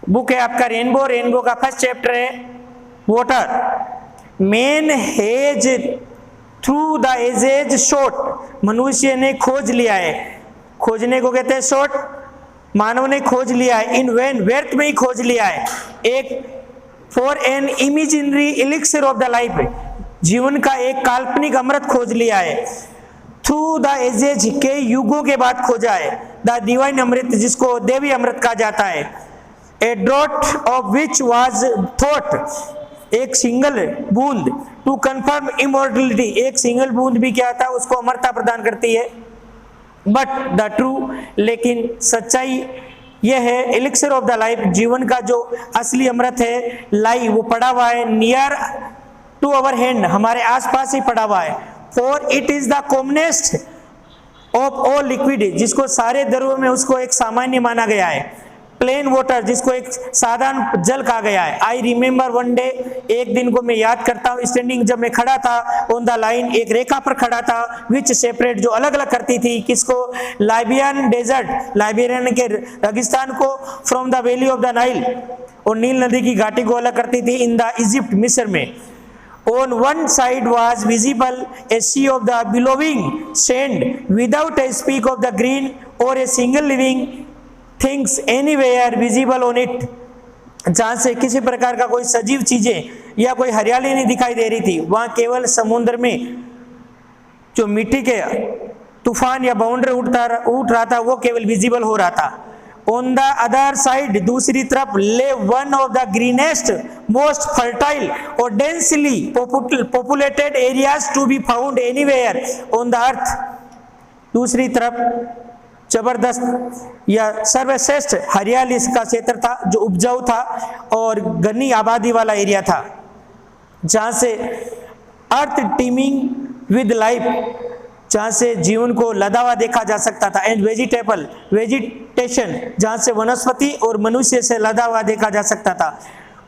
Book है आपका rainbow, rainbow का फर्स्ट चैप्टर है water. Man has through the edges shot, मनुष्य ने खोज लिया है, खोजने को कहते हैं शॉट, मानव ने खोज लिया है, इन वैन व्यर्थ में ही खोज लिया है, एक for an imaginary elixir of the life, जीवन का एक काल्पनिक अमृत खोज लिया है, थ्रू द एजेज के युगों के बाद खोजा है, द डिवाइन अमृत जिसको देवी अमृत कहा जाता है, a draught of which was thought, एक सिंगल बूंद, टू कंफर्म इमॉर्टलिटी, एक सिंगल बूंद भी क्या था उसको अमरता प्रदान करती है, बट द ट्रू, लेकिन सच्चाई यह है, एलिक्सिर ऑफ द लाइफ, जीवन का जो असली अमृत है, लाई वो पड़ा हुआ है, नियर टू अवर हैंड, हमारे आसपास ही पड़ा हुआ है, for it is the commonest of all liquid, जिसको सारे द्रव्यों में उसको एक सामान्य माना गया है, प्लेन वाटर जिसको एक साधारण जल कहा गया है। आई रिमेम्बर वन डे, एक दिन को मैं याद करता हूँ, स्टैंडिंग जब मैं खड़ा था, ऑन द लाइन, एक रेखा पर खड़ा था, विच सेपरेट जो अलग अलग करती थी किसको, लाइबियन डेजर्ट, लाइबेरियन के रेगिस्तान को, from the valley of the Nile, और नील नदी की घाटी को अलग करती थी, इन द इजिप्ट, मिस्र में। On one side was visible a sea of the billowing sand without a speck of the green or a single living things anywhere visible on it, जहां से किसी प्रकार का कोई सजीव चीजें या कोई हरियाली नहीं दिखाई दे रही थी, वहां केवल समुद्र में जो मिट्टी के तूफान या बाउंड्री उठ रहा था वो केवल विजिबल हो रहा था। On the other side, दूसरी तरफ lay one of the greenest, most fertile or densely populated areas to be found anywhere on the earth, दूसरी तरफ जबरदस्त या सर्वश्रेष्ठ हरियाली का क्षेत्र था जो उपजाऊ था और घनी आबादी वाला एरिया था, जहां से अर्थ टीमिंग विद लाइफ, जहां से जीवन को लदा हुआ देखा जा सकता था, एंड वेजिटेशन, जहां से वनस्पति और मनुष्य से लदा हुआ देखा जा सकता था।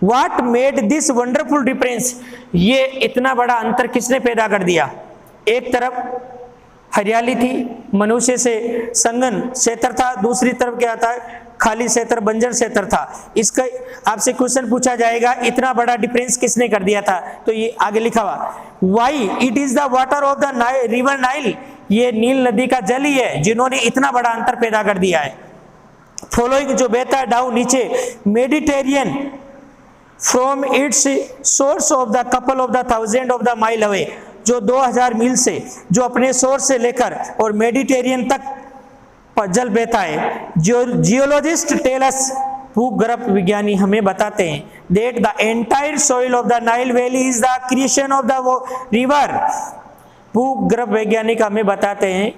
What made this wonderful difference, ये इतना बड़ा अंतर किसने पैदा कर दिया, एक तरफ हरियाली थी, मनुष्य से संगन क्षेत्र था, दूसरी तरफ क्या था, खाली क्षेत्र, बंजर क्षेत्र था। इसका आपसे क्वेश्चन पूछा जाएगा इतना बड़ा डिफरेंस किसने कर दिया था, तो ये आगे लिखा हुआ, why it is the water of the river Nile, ये नील नदी का जल ही है जिन्होंने इतना बड़ा अंतर पैदा कर दिया है। फॉलोइंग जो बहता है डाउन नीचे, Mediterranean from its source of the couple of the thousand of the mile away, जो 2000 मील से, जो अपने सोर्स से लेकर और मेडिटेरियन तक जल बहता है। जियोलॉजिस्ट टेल अस, भूगर्भ विज्ञानी हमें बताते हैं, that the entire soil of the Nile valley is the creation of the river, भूगर्भ वैज्ञानिक हमें बताते हैं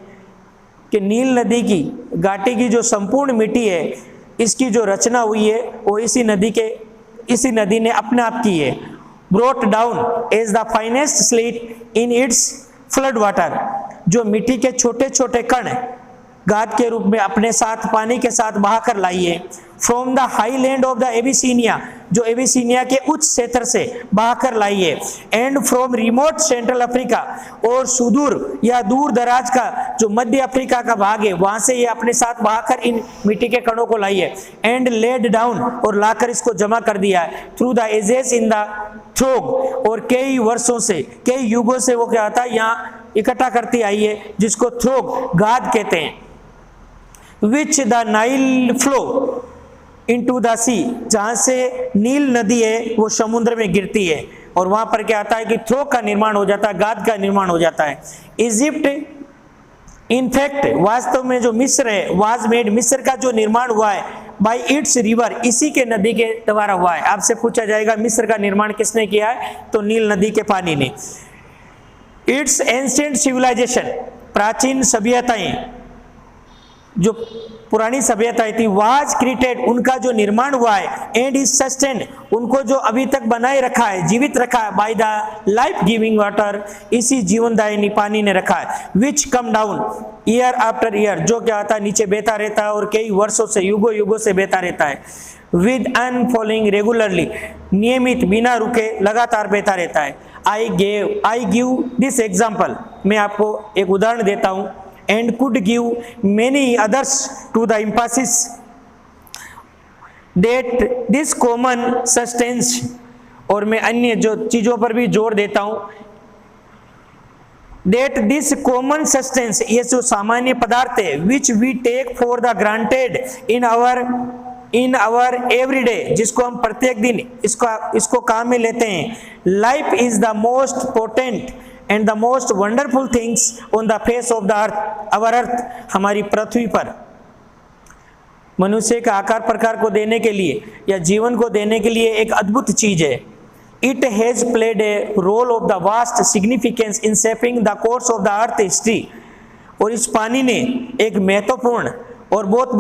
कि नील नदी की घाटी की जो संपूर्ण मिट्टी है, इसकी जो रचना हुई है वो इसी नदी ने अपने आप की है। Brought down as the finest silt in its flood water, जो मिट्टी के छोटे छोटे कण गाद के रूप में अपने साथ पानी के साथ बहाकर लाई है। From the highland of the Abyssinia, जो एबिसीनिया के उच्च क्षेत्र से बहाकर लाई है। And from remote central Africa, और सुदूर या दूर दराज का जो मध्य अफ्रीका का भाग है वहां से ये अपने साथ बहाकर इन मिट्टी के कणों को लाई है। एंड लेड डाउन, और लाकर इसको जमा कर दिया है। Through the ages in the trough, और कई वर्षों से, कई युगों से वो क्या होता है यहाँ इकट्ठा करती आई है, जिसको थ्रोग गाद कहते हैं। Which the Nile flow into the sea, जहां से नील नदी है वो समुद्र में गिरती है, और वहां पर क्या आता है कि थ्रोग का निर्माण हो जाता है, गाद का निर्माण हो जाता है। इजिप्ट इनफैक्ट, वास्तव में जो मिस्र है, वाज मेड, मिस्र का जो निर्माण हुआ है बाई इट्स रिवर, इसी के नदी के द्वारा हुआ है। आपसे पूछा जाएगा मिस्र का निर्माण किसने किया है, तो नील नदी के पानी ने। इट्स एंशिएंट सिविलाइजेशन, प्राचीन सभ्यताएं, जो पुरानी सभ्यताएं थी, वाज क्रिएटेड, उनका जो निर्माण हुआ है, एंड इज सस्टेन्ड, उनको जो अभी तक बनाए रखा है, जीवित रखा है, by the life giving water, इसी जीवनदायिनी पानी ने रखा है। Which come down year after year, जो क्या होता है नीचे बहता रहता है और कई वर्षों से, युगों युगों से बहता रहता है। विद अनफॉलोइंग रेगुलरली, नियमित, बिना रुके, लगातार बहता रहता है। आई गिव दिस एग्जाम्पल, मैं आपको एक उदाहरण देता हूँ, and could give many others to the emphasis that this common substance, और मैं अन्य जो चीजों पर भी जोर देता हूं, that this common substance, ये जो सामान्य पदार्थ है, which we take for the granted in our everyday, जिसको हम प्रत्येक दिन इसको काम में लेते हैं, life is the most potent and the most wonderful things on the face of the earth, our earth, हमारी पृथ्वी पर मनुष्य का आकार प्रकार को देने के लिए या जीवन को देने के लिए एक अद्भुत चीज है। It has played a role of the vast significance in shaping the course of the earth history, और इस पानी ने एक महत्वपूर्ण और बहुत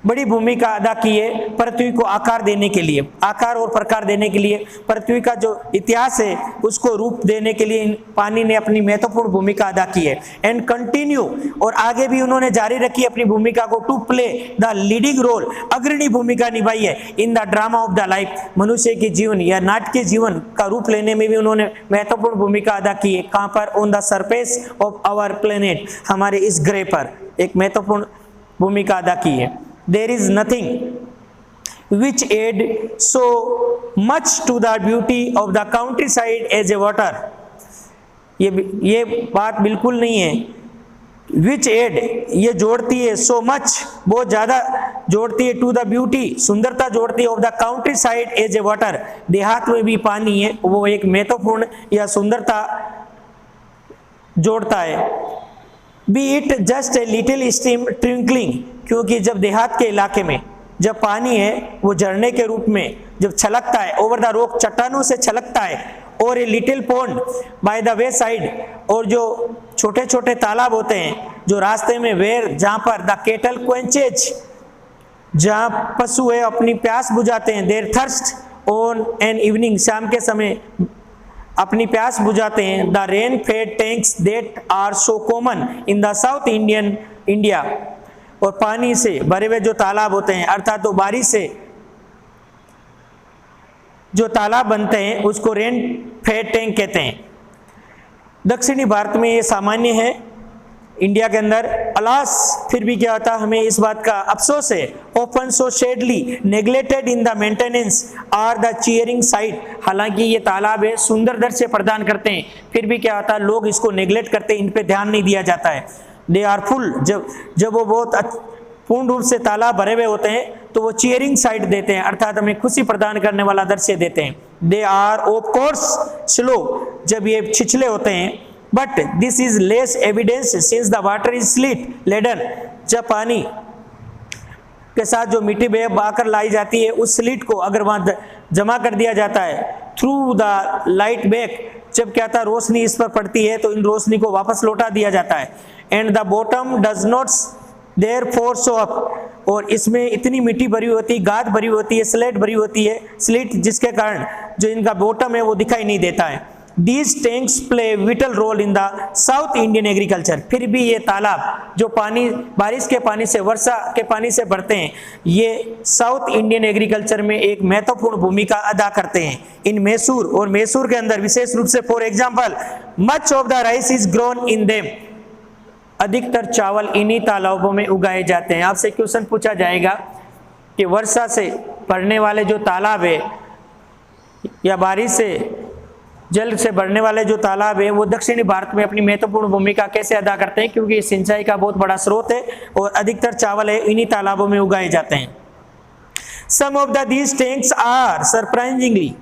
बड़ी भूमिका अदा की है पृथ्वी को आकार देने के लिए, आकार और प्रकार देने के लिए। पृथ्वी का जो इतिहास है उसको रूप देने के लिए पानी ने अपनी महत्वपूर्ण भूमिका अदा की है। एंड कंटिन्यू, और आगे भी उन्होंने जारी रखी अपनी भूमिका को, to play the leading role, अग्रणी भूमिका निभाई है in the drama of the life, मनुष्य के जीवन या नाटकीय जीवन का रूप लेने में भी उन्होंने महत्वपूर्ण भूमिका अदा की है। कहाँ पर? On the surface of our planet, हमारे इस ग्रह पर एक महत्वपूर्ण भूमिका अदा की है। There is nothing which add so much to the beauty of the countryside as a water, ये बात बिल्कुल नहीं है। Which add, ये जोड़ती है, so much, बहुत ज़्यादा जोड़ती है, to the beauty, सुंदरता जोड़ती है, of the countryside as a water, देहात में भी पानी है, वो एक महत्वपूर्ण या सुंदरता जोड़ता है। Be it just a little stream twinkling, क्योंकि जब देहात के इलाके में जब पानी है वो झरने के रूप में जब छलकता है, ओवर द रॉक, चट्टानों से छलकता है, और a little pond by the way side, और जो छोटे छोटे तालाब होते हैं जो रास्ते में, वेयर, जहाँ पर द केटल क्वेंचेज, जहाँ पशु है अपनी प्यास बुझाते हैं, their thirst on an evening, शाम के समय अपनी प्यास बुझाते हैं, the rain fed tanks that are so common in the south Indian India, और पानी से भरे हुए जो तालाब होते हैं, अर्थात तो बारिश से जो तालाब बनते हैं उसको रेन फेड टैंक कहते हैं। दक्षिणी भारत में ये सामान्य है, इंडिया के अंदर। अलास, फिर भी क्या होता, हमें इस बात का अफसोस है, often so sadly neglected in the maintenance are the cheering sight, हालांकि ये तालाब है सुंदर दृश्य प्रदान करते हैं, फिर भी क्या होता है, लोग इसको नेग्लेक्ट करते हैं, इन पे ध्यान नहीं दिया जाता है। दे आर फुल, जब वो बहुत पूर्ण रूप से तालाब भरे हुए होते हैं तो वो चीयरिंग साइट देते हैं, अर्थात हमें खुशी प्रदान करने वाला दृश्य देते हैं। They are of course slow, जब ये छिछले होते हैं, but this is less evidence since the water is silt laden, जब पानी के साथ जो मिट्टी बहाकर लाई जाती है उस स्लिट को अगर वहाँ जमा कर दिया जाता है, थ्रू द लाइट बैक, जब क्या था रोशनी इस पर पड़ती है तो इन रोशनी को वापस लौटा दिया जाता है। And the bottom does not therefore show up, और इसमें इतनी मिट्टी भरी होती है, गाद भरी होती है, स्लेट भरी होती है, स्लिट, जिसके कारण जो इनका बॉटम है वो दिखाई नहीं देता है। These tanks play vital role in the South Indian agriculture, फिर भी ये तालाब जो पानी बारिश के पानी से, वर्षा के पानी से भरते हैं, ये साउथ इंडियन एग्रीकल्चर में एक महत्वपूर्ण भूमिका अदा करते हैं। इन मैसूर, और मैसूर के अंदर विशेष रूप से, for example, much of the rice is grown in them, अधिकतर चावल इन्हीं तालाबों में उगाए जाते हैं। आपसे क्वेश्चन पूछा जाएगा कि वर्षा से भरने वाले जो तालाब है या बारिश से जल से भरने वाले जो तालाब है वो दक्षिणी भारत में अपनी महत्वपूर्ण भूमिका कैसे अदा करते हैं, क्योंकि ये सिंचाई का बहुत बड़ा स्रोत है और अधिकतर चावल है इन्हीं तालाबों में उगाए जाते हैं। Some of the these tanks are surprisingly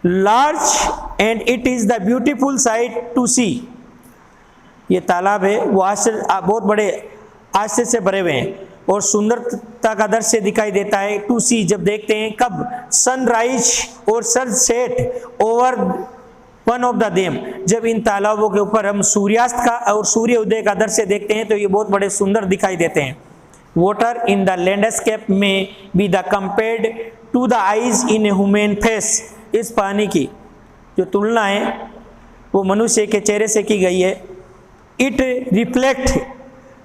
large and it is the beautiful sight to see, ये तालाब है वो बहुत बड़े आश्चर्य से भरे हुए हैं और सुंदरता का दृश्य दिखाई देता है। टू सी, जब देखते हैं, कब? सनराइज और sunset over one of the them, जब इन तालाबों के ऊपर हम सूर्यास्त का और सूर्य उदय का दृश्य देखते हैं तो ये बहुत बड़े सुंदर दिखाई देते हैं। Water in the landscape may be the compared to the eyes in a human face, इस पानी की जो तुलना है वो मनुष्य के चेहरे से की गई है। It reflect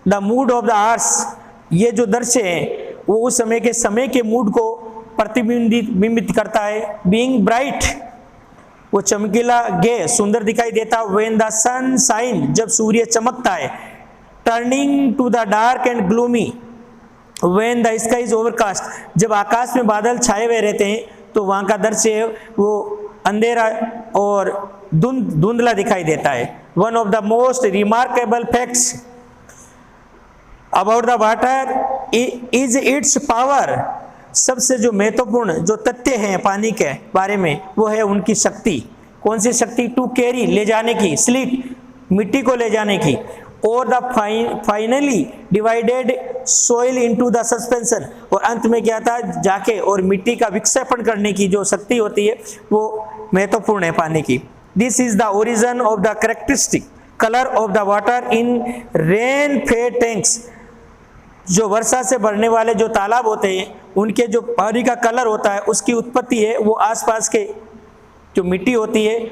the mood of the hours, ये जो दृश्य है वो उस समय के मूड को प्रतिबिंबित करता है। बीइंग ब्राइट, वो चमकीला, गे, सुंदर दिखाई देता। व्हेन द सन शाइन, जब सूर्य चमकता है। Turning to the dark and gloomy, When the sky is overcast, जब आकाश में बादल छाए हुए रहते हैं तो वहाँ का दृश्य वो अंधेरा और धुंधला दिखाई देता है। One of the most remarkable facts about the water is its power. सबसे जो महत्वपूर्ण जो तथ्य हैं पानी के बारे में वो है उनकी शक्ति। कौन सी शक्ति? टू कैरी, ले जाने की, स्लिट, मिट्टी को ले जाने की, और the finally divided soil into the suspension, और अंत में क्या था, जाके और मिट्टी का विक्षेपण करने की जो शक्ति होती है वो महत्वपूर्ण है पानी की। This is the origin of the characteristic colour of the water in rain fed tanks. जो वर्षा से भरने वाले जो तालाब होते हैं उनके जो पानी का कलर होता है उसकी उत्पत्ति है वो आसपास के जो मिट्टी होती है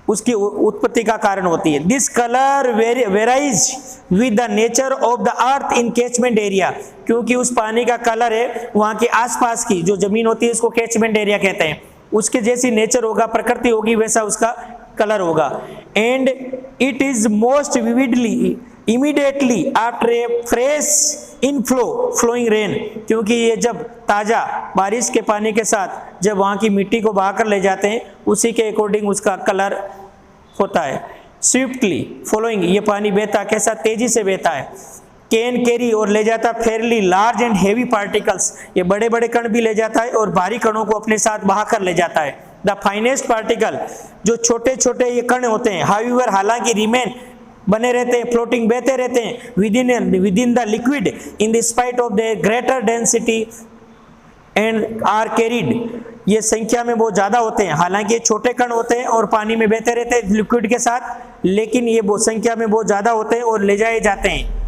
उसकी उत्पत्ति का कारण होती है। This colour varies with the nature of the earth in catchment area, क्योंकि उस पानी का कलर है वहाँ के आसपास की जो जमीन होती है उसको कैचमेंट एरिया कहते हैं, उसके जैसी नेचर होगा, प्रकृति होगी, वैसा उसका कलर होगा। And it is most vividly immediately after a fresh inflow flowing rain, क्योंकि ये जब ताज़ा बारिश के पानी के साथ जब वहाँ की मिट्टी को बहाकर ले जाते हैं उसी के अकॉर्डिंग उसका कलर होता है। स्विफ्टली फ्लोइंग, ये पानी बहता कैसा, तेजी से बहता है। कैन कैरी, और ले जाता fairly large and heavy particles, ये बड़े बड़े कण भी ले जाता है और भारी कणों को अपने साथ बहाकर ले जाता है। द फाइनेस्ट पार्टिकल, जो छोटे छोटे ये कण होते हैं, हाउएवर, हालांकि रिमेन, बने रहते हैं, फ्लोटिंग, बहते रहते हैं within the liquid in the spite of the greater density and are carried, ये संख्या में बहुत ज़्यादा होते हैं, हालांकि ये छोटे कण होते हैं और पानी में बहते रहते हैं लिक्विड के साथ, लेकिन ये संख्या में बहुत ज़्यादा होते हैं और ले जाए जाते हैं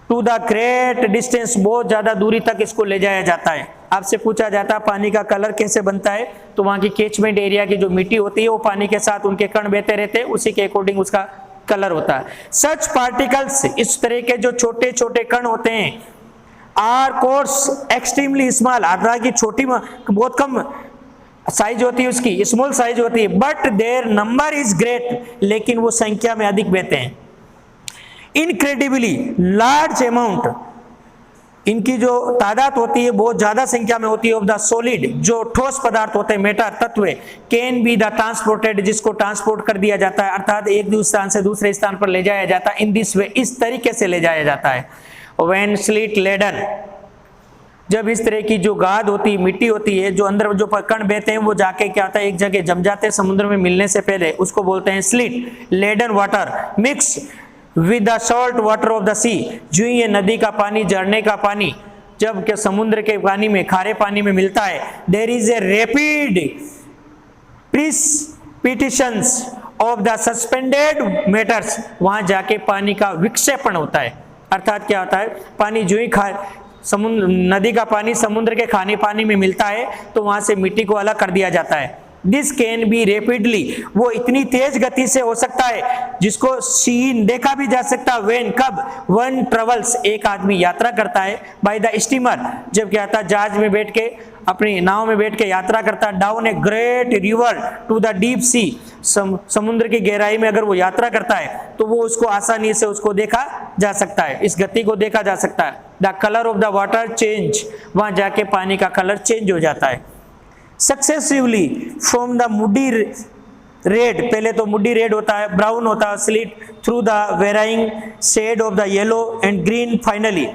टू द ग्रेट डिस्टेंस, बहुत ज़्यादा दूरी तक इसको ले जाया जाता है। आपसे पूछा जाता है पानी का कलर कैसे बनता है, तो वहाँ की कैचमेंट एरिया की जो मिट्टी होती है वो पानी के साथ उनके कण बहते रहते हैं, उसी के अकॉर्डिंग उसका कलर होता है। सच पार्टिकल्स, इस तरह के जो छोटे छोटे कण होते हैं, आर कोर्स एक्सट्रीमली स्मॉल, हालांकि छोटी बहुत कम साइज होती है उसकी, स्मॉल साइज होती है, but their number is great, लेकिन वो संख्या में अधिक बहते हैं। इनक्रेडिबली लार्ज अमाउंट, इनकी जो तादाद होती है बहुत ज्यादा संख्या में होती है ऑफ द सॉलिड, जो ठोस पदार्थ होते हैं, मेटर, तत्व, कैन बी द ट्रांसपोर्टेड, जिसको ट्रांसपोर्ट कर दिया जाता है, अर्थात एक स्थान से दूसरे स्थान पर ले जाया जाता है। इन दिस वे, इस तरीके से ले जाया जाता है। व्हेन स्लिट लेडन, जब इस तरह की जो गाद होती है, मिट्टी होती है, जो अंदर जो कण बहते हैं वो जाके क्या होता है, एक जगह जम जाते हैं समुद्र में मिलने से पहले, उसको बोलते हैं silt laden water mix with the salt water of the sea, जो ये नदी का पानी, झरने का पानी जब के समुद्र के पानी में, खारे पानी में मिलता है, there is a rapid precipitations of the suspended matters, वहां जाके पानी का विक्षेपण होता है। अर्थात क्या होता है, पानी जो ही समुद्र, नदी का पानी समुद्र के खाने पानी में मिलता है तो वहां से मिट्टी को अलग कर दिया जाता है। दिस कैन बी रेपिडली, वो इतनी तेज गति से हो सकता है जिसको सीन देखा भी जा सकता है। व्हेन, कब, वन ट्रेवल्स, एक आदमी यात्रा करता है, बाय द स्टीमर, जब क्या था जहाज में बैठ के, अपनी नाव में बैठ के यात्रा करता है, down a great river to the deep sea, समुद्र की गहराई में अगर वो यात्रा करता है तो वो उसको आसानी से उसको देखा जा सकता है, इस गति को देखा जा सकता है। The colour of the water change, वहां जाके पानी का कलर चेंज हो जाता है। Successively from the muddy red, पहले तो मुडी रेड होता है, ब्राउन होता है, silt through the varying shade of the yellow and green, finally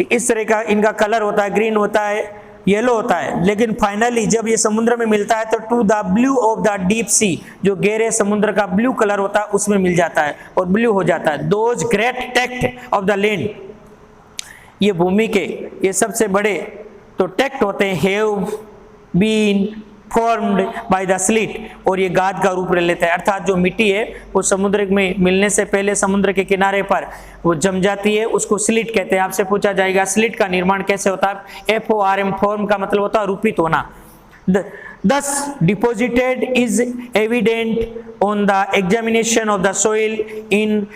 इस तरह का इनका कलर होता है, ग्रीन होता है, येलो होता है, लेकिन फाइनली जब ये समुद्र में मिलता है तो to the blue of the deep sea, जो गहरे समुद्र का ब्लू कलर होता है उसमें मिल जाता है और ब्लू हो जाता है। Those great टेक्ट of the land, ये भूमि के ये सबसे बड़े तो टेक्ट होते हैं, have been formed by the silt, और ये गाद का रूप ले लेता है, अर्थात जो मिट्टी है वो समुद्र में मिलने से पहले समुद्र के किनारे पर वो जम जाती है, उसको स्लिट कहते हैं। आपसे पूछा जाएगा स्लिट का निर्माण कैसे होता है, FORM, फॉर्म का मतलब होता है रूपित होना। Thus deposited is evident on the examination of the soil in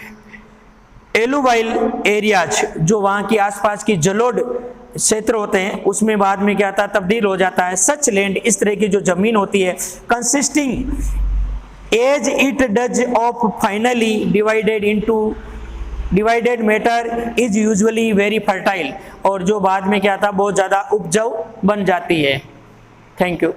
alluvial areas, जो वहाँ की आसपास की जलोढ़ क्षेत्र होते हैं उसमें बाद में क्या आता है, तब्दील हो जाता है। सच लैंड, इस तरह की जो जमीन होती है, consisting as it does of finely divided into divided matter is usually very fertile, और जो बाद में क्या था बहुत ज़्यादा उपजाऊ बन जाती है। Thank you.